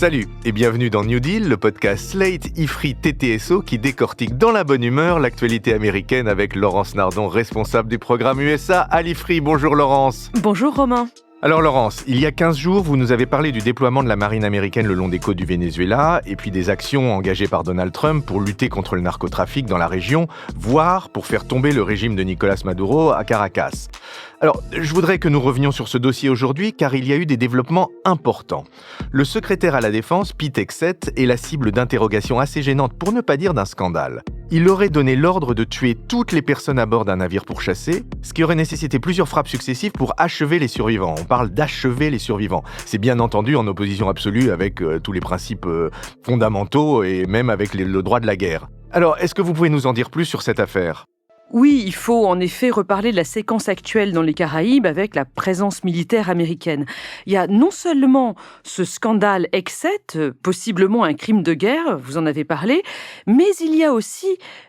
Salut et bienvenue dans New Deal, le podcast Slate IFRI TTSO qui décortique dans la bonne humeur l'actualité américaine avec Laurence Nardon, responsable du programme USA à l'IFRI. Bonjour Laurence. Bonjour Romain. Alors Laurence, il y a 15 jours, vous nous avez parlé du déploiement de la marine américaine le long des côtes du Venezuela et puis des actions engagées par Donald Trump pour lutter contre le narcotrafic dans la région, voire pour faire tomber le régime de Nicolas Maduro à Caracas. Alors, je voudrais que nous revenions sur ce dossier aujourd'hui car il y a eu des développements importants. Le secrétaire à la Défense, Pete Hegseth, est la cible d'interrogations assez gênantes, pour ne pas dire d'un scandale. Il aurait donné l'ordre de tuer toutes les personnes à bord d'un navire pourchassé, ce qui aurait nécessité plusieurs frappes successives pour achever les survivants. On parle d'achever les survivants. C'est bien entendu en opposition absolue avec tous les principes fondamentaux et même avec le droit de la guerre. Alors, est-ce que vous pouvez nous en dire plus sur cette affaire ? Oui, il faut en effet reparler de la séquence actuelle dans les Caraïbes avec la présence militaire américaine. Il y a non seulement ce scandale Hegseth, possiblement un crime de guerre, vous en avez parlé, mais il y a aussi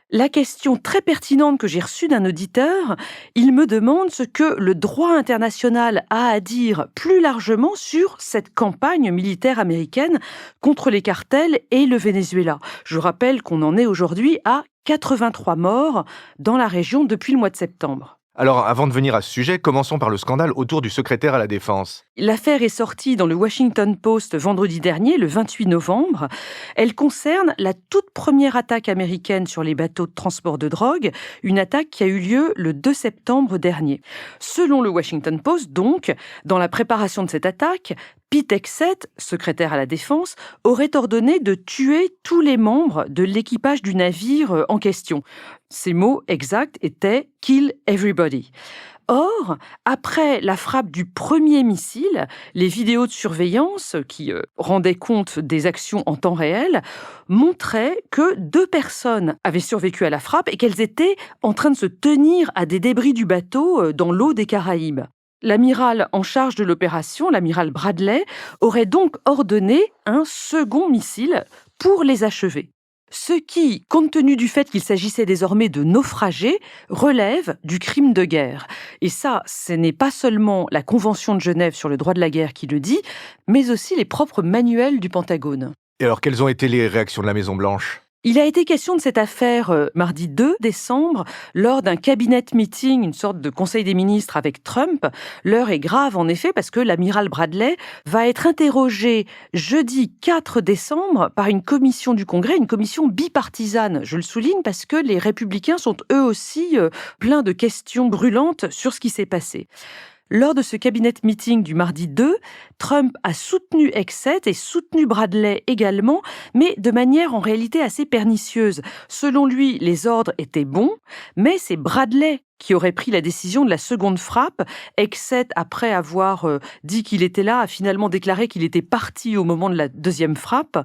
la question très pertinente que j'ai reçue d'un auditeur. Il me demande ce que le droit international a à dire plus largement sur cette campagne militaire américaine contre les cartels et le Venezuela. Je rappelle qu'on en est aujourd'hui à 83 morts dans la région depuis le mois de septembre. Alors, avant de venir à ce sujet, commençons par le scandale autour du secrétaire à la Défense. L'affaire est sortie dans le Washington Post vendredi dernier, le 28 novembre. Elle concerne la toute première attaque américaine sur les bateaux de transport de drogue, une attaque qui a eu lieu le 2 septembre dernier. Selon le Washington Post, donc, dans la préparation de cette attaque, Pete Hegseth, secrétaire à la Défense, aurait ordonné de tuer tous les membres de l'équipage du navire en question. Ces mots exacts étaient « kill everybody ». Or, après la frappe du premier missile, les vidéos de surveillance qui rendaient compte des actions en temps réel montraient que 2 personnes avaient survécu à la frappe et qu'elles étaient en train de se tenir à des débris du bateau dans l'eau des Caraïbes. L'amiral en charge de l'opération, l'amiral Bradley, aurait donc ordonné un second missile pour les achever. Ce qui, compte tenu du fait qu'il s'agissait désormais de naufragés, relève du crime de guerre. Et ça, ce n'est pas seulement la Convention de Genève sur le droit de la guerre qui le dit, mais aussi les propres manuels du Pentagone. Et alors, quelles ont été les réactions de la Maison-Blanche ? Il a été question de cette affaire mardi 2 décembre lors d'un cabinet meeting, une sorte de conseil des ministres avec Trump. L'heure est grave en effet parce que l'amiral Bradley va être interrogé jeudi 4 décembre par une commission du Congrès, une commission bipartisane. Je le souligne parce que les républicains sont eux aussi pleins de questions brûlantes sur ce qui s'est passé. Lors de ce cabinet meeting du mardi 2, Trump a soutenu Hegseth et soutenu Bradley également, mais de manière en réalité assez pernicieuse. Selon lui, les ordres étaient bons, mais c'est Bradley qui aurait pris la décision de la seconde frappe. Hegseth, après avoir dit qu'il était là, a finalement déclaré qu'il était parti au moment de la deuxième frappe.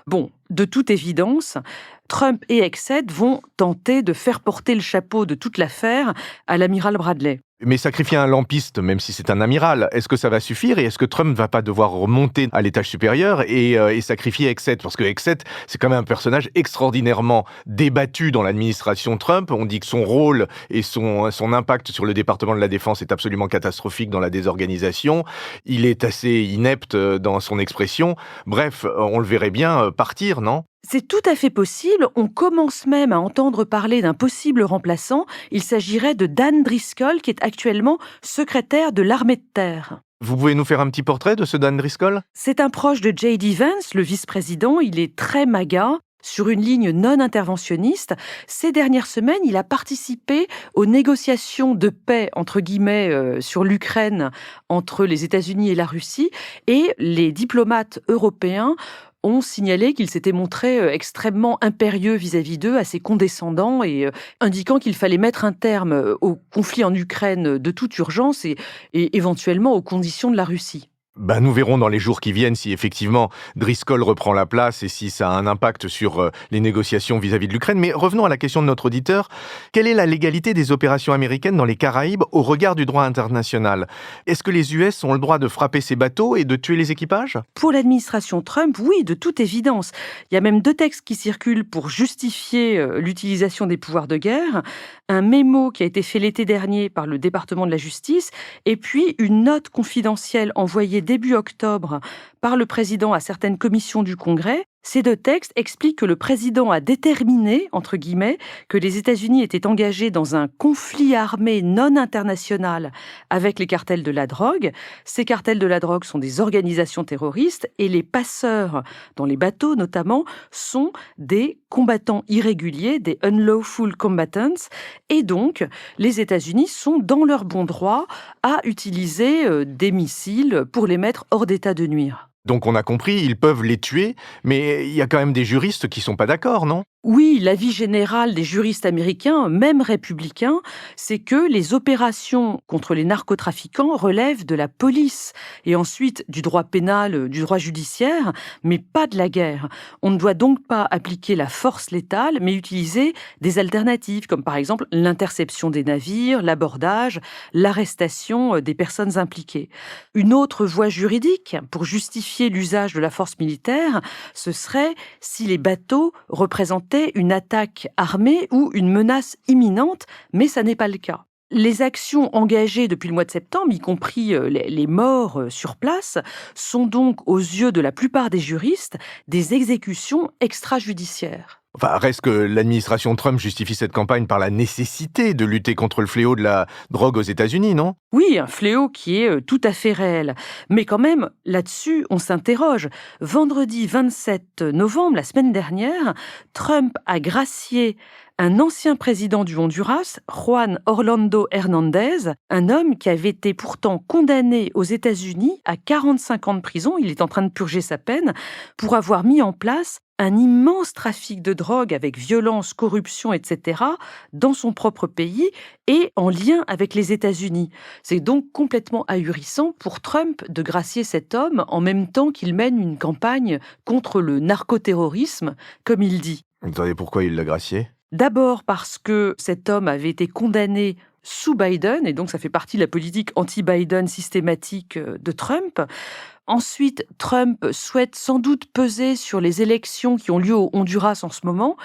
Bon, de toute évidence, Trump et Hegseth vont tenter de faire porter le chapeau de toute l'affaire à l'amiral Bradley. Mais sacrifier un lampiste, même si c'est un amiral, est-ce que ça va suffire ? Et est-ce que Trump ne va pas devoir remonter à l'étage supérieur et sacrifier Hegseth ? Parce que Hegseth, c'est quand même un personnage extraordinairement débattu dans l'administration Trump. On dit que son rôle et son impact sur le département de la Défense est absolument catastrophique dans la désorganisation. Il est assez inepte dans son expression. Bref, on le verrait bien partir, non ? C'est tout à fait possible. On commence même à entendre parler d'un possible remplaçant. Il s'agirait de Dan Driscoll, qui est actuellement secrétaire de l'armée de terre. Vous pouvez nous faire un petit portrait de ce Dan Driscoll ? C'est un proche de J.D. Vance, le vice-président. Il est très MAGA, sur une ligne non interventionniste. Ces dernières semaines, il a participé aux négociations de paix, entre guillemets, sur l'Ukraine, entre les États-Unis et la Russie. Et les diplomates européens ont signalé qu'il s'était montré extrêmement impérieux vis-à-vis d'eux, assez condescendant et indiquant qu'il fallait mettre un terme au conflit en Ukraine de toute urgence et éventuellement aux conditions de la Russie. Nous verrons dans les jours qui viennent si effectivement Driscoll reprend la place et si ça a un impact sur les négociations vis-à-vis de l'Ukraine. Mais revenons à la question de notre auditeur. Quelle est la légalité des opérations américaines dans les Caraïbes au regard du droit international ? Est-ce que les US ont le droit de frapper ces bateaux et de tuer les équipages ? Pour l'administration Trump, oui, de toute évidence. Il y a même 2 textes qui circulent pour justifier l'utilisation des pouvoirs de guerre. Un mémo qui a été fait l'été dernier par le département de la justice et puis une note confidentielle envoyée début octobre par le président à certaines commissions du Congrès. Ces deux textes expliquent que le président a déterminé, entre guillemets, que les États-Unis étaient engagés dans un conflit armé non international avec les cartels de la drogue. Ces cartels de la drogue sont des organisations terroristes et les passeurs, dans les bateaux notamment, sont des combattants irréguliers, des unlawful combatants. Et donc, les États-Unis sont dans leur bon droit à utiliser des missiles pour les mettre hors d'état de nuire. Donc on a compris, ils peuvent les tuer, mais il y a quand même des juristes qui sont pas d'accord, non ? Oui, l'avis général des juristes américains, même républicains, c'est que les opérations contre les narcotrafiquants relèvent de la police et ensuite du droit pénal, du droit judiciaire, mais pas de la guerre. On ne doit donc pas appliquer la force létale, mais utiliser des alternatives, comme par exemple l'interception des navires, l'abordage, l'arrestation des personnes impliquées. Une autre voie juridique pour justifier l'usage de la force militaire, ce serait si les bateaux représentaient une attaque armée ou une menace imminente, mais ça n'est pas le cas. Les actions engagées depuis le mois de septembre, y compris les morts sur place, sont donc, aux yeux de la plupart des juristes, des exécutions extrajudiciaires. Enfin, reste que l'administration Trump justifie cette campagne par la nécessité de lutter contre le fléau de la drogue aux États-Unis, non ? Oui, un fléau qui est tout à fait réel. Mais quand même, là-dessus, on s'interroge. Vendredi 27 novembre, la semaine dernière, Trump a gracié un ancien président du Honduras, Juan Orlando Hernández, un homme qui avait été pourtant condamné aux États-Unis à 45 ans de prison, il est en train de purger sa peine, pour avoir mis en place un immense trafic de drogue avec violence, corruption, etc., dans son propre pays et en lien avec les États-Unis. C'est donc complètement ahurissant pour Trump de gracier cet homme en même temps qu'il mène une campagne contre le narcoterrorisme, comme il dit. Vous savez pourquoi il l'a gracié ? D'abord parce que cet homme avait été condamné sous Biden, et donc ça fait partie de la politique anti-Biden systématique de Trump. Ensuite, Trump souhaite sans doute peser sur les élections qui ont lieu au Honduras en ce moment,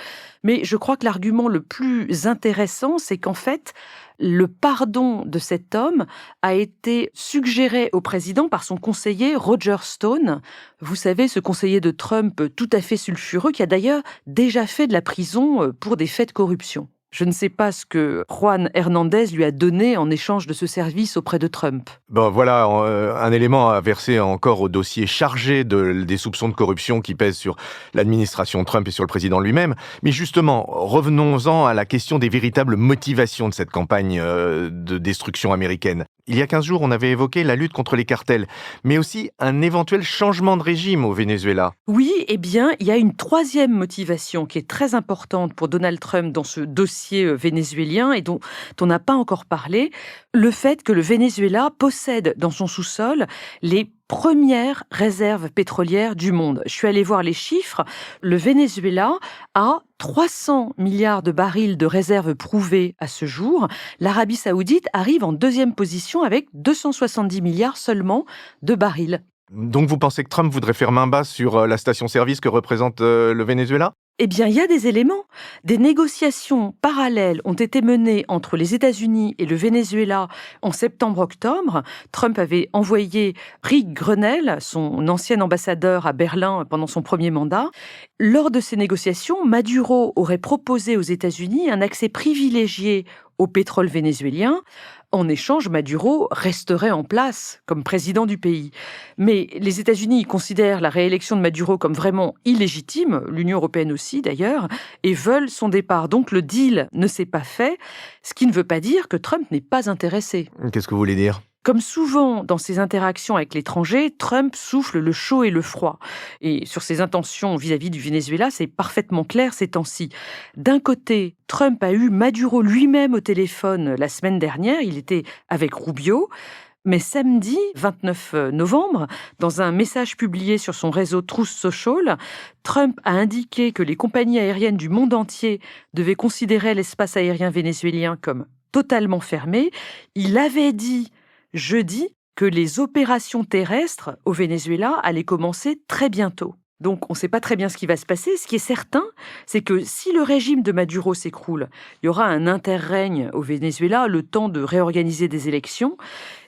mais je crois que l'argument le plus intéressant, c'est qu'en fait, le pardon de cet homme a été suggéré au président par son conseiller Roger Stone. Vous savez, ce conseiller de Trump tout à fait sulfureux, qui a d'ailleurs déjà fait de la prison pour des faits de corruption. Je ne sais pas ce que Juan Hernández lui a donné en échange de ce service auprès de Trump. Bon, voilà un élément à verser encore au dossier chargé des soupçons de corruption qui pèsent sur l'administration Trump et sur le président lui-même. Mais justement, revenons-en à la question des véritables motivations de cette campagne de destruction américaine. Il y a 15 jours, on avait évoqué la lutte contre les cartels, mais aussi un éventuel changement de régime au Venezuela. Oui, eh bien, il y a une troisième motivation qui est très importante pour Donald Trump dans ce dossier vénézuélien et dont on n'a pas encore parlé, le fait que le Venezuela possède dans son sous-sol les premières réserves pétrolières du monde. Je suis allée voir les chiffres. Le Venezuela a 300 milliards de barils de réserves prouvées à ce jour. L'Arabie Saoudite arrive en deuxième position avec 270 milliards seulement de barils. Donc vous pensez que Trump voudrait faire main basse sur la station-service que représente le Venezuela ? Eh bien, il y a des éléments. Des négociations parallèles ont été menées entre les États-Unis et le Venezuela en septembre-octobre. Trump avait envoyé Rick Grenell, son ancien ambassadeur à Berlin pendant son premier mandat. Lors de ces négociations, Maduro aurait proposé aux États-Unis un accès privilégié au pétrole vénézuélien. En échange, Maduro resterait en place comme président du pays. Mais les États-Unis considèrent la réélection de Maduro comme vraiment illégitime, l'Union européenne aussi d'ailleurs, et veulent son départ. Donc le deal ne s'est pas fait, ce qui ne veut pas dire que Trump n'est pas intéressé. Qu'est-ce que vous voulez dire ? Comme souvent dans ses interactions avec l'étranger, Trump souffle le chaud et le froid. Et sur ses intentions vis-à-vis du Venezuela, c'est parfaitement clair ces temps-ci. D'un côté, Trump a eu Maduro lui-même au téléphone la semaine dernière, il était avec Rubio. Mais samedi 29 novembre, dans un message publié sur son réseau Truth Social, Trump a indiqué que les compagnies aériennes du monde entier devaient considérer l'espace aérien vénézuélien comme totalement fermé. Il avait dit jeudi que les opérations terrestres au Venezuela allaient commencer très bientôt. Donc on ne sait pas très bien ce qui va se passer. Ce qui est certain, c'est que si le régime de Maduro s'écroule, il y aura un interrègne au Venezuela, le temps de réorganiser des élections.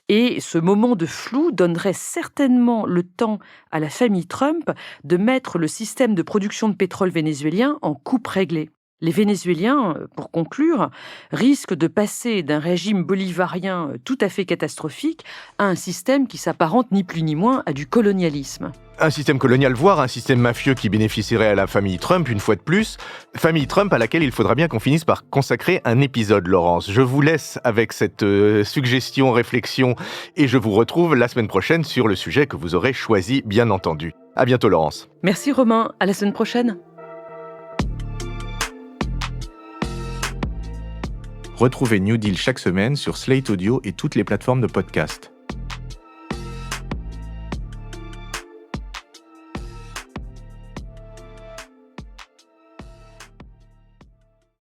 Et ce moment de flou donnerait certainement le temps à la famille Trump de mettre le système de production de pétrole vénézuélien en coupe réglée. Les Vénézuéliens, pour conclure, risquent de passer d'un régime bolivarien tout à fait catastrophique à un système qui s'apparente ni plus ni moins à du colonialisme. Un système colonial, voire un système mafieux qui bénéficierait à la famille Trump, une fois de plus. Famille Trump à laquelle il faudra bien qu'on finisse par consacrer un épisode, Laurence. Je vous laisse avec cette suggestion, réflexion, et je vous retrouve la semaine prochaine sur le sujet que vous aurez choisi, bien entendu. À bientôt, Laurence. Merci Romain, à la semaine prochaine. Retrouvez New Deal chaque semaine sur Slate Audio et toutes les plateformes de podcast.